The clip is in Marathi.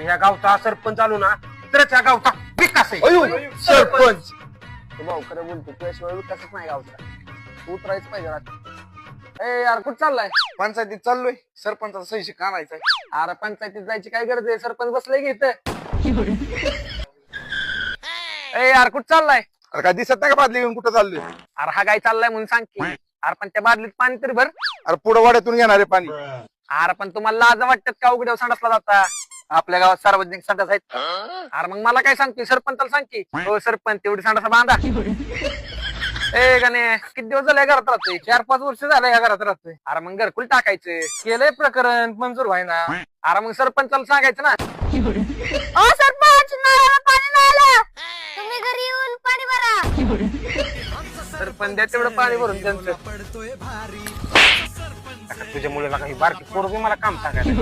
या गावचा सरपंच आलो ना तरच या गावचा विकास आहे. सरपंच तू भाऊ खरं बोलतो तुझ्याशिवाय विकासच नाही गावचा उतरायच पाहिजे रात्री. ए यार कुठं चाललाय? पंचायतीत चाललोय सरपंचाचा सही शिक्का आणायचा. अरे पंचायतीत जायची काय गरज आहे? सरपंच बसले की इथं. ए यार कुठं चाललाय? अरे काय दिसत नाही का बादली घेऊन कुठं चाललोय? अरे हा काय चाललाय म्हणून सांग की. अरे पण त्या बादलीत पाणी तरी भर. अरे पुढं वाड्यातून घेणार आहे पाणी. अरे पण तुम्हाला लाज वाटतात का उघड्यावर संडासला जाता? आपल्या गावात सार्वजनिक संडास आहेत. अरे मग मला काय सांगते? सरपंचाला सांग की हो सरपंच तेवढी संडास बांधा. ए गाणे किती दिवस झाले घरात राहतोय? 4-5 वर्ष झालं या घरात राहतोय. अरे मग घरकुल टाकायचं. केलंय प्रकरण मंजूर व्हायना. अरे मग सरपंचाला सांगायचं ना. ओ सरपंच नळाला पाणी नाही आलं, तुम्ही घरी येऊन पाणी भरा. सरपंच द्या तेवढं पाणी भरून त्यांचं. तुझ्या मुलाला काही बारकी पोरगी मला काम सांगायला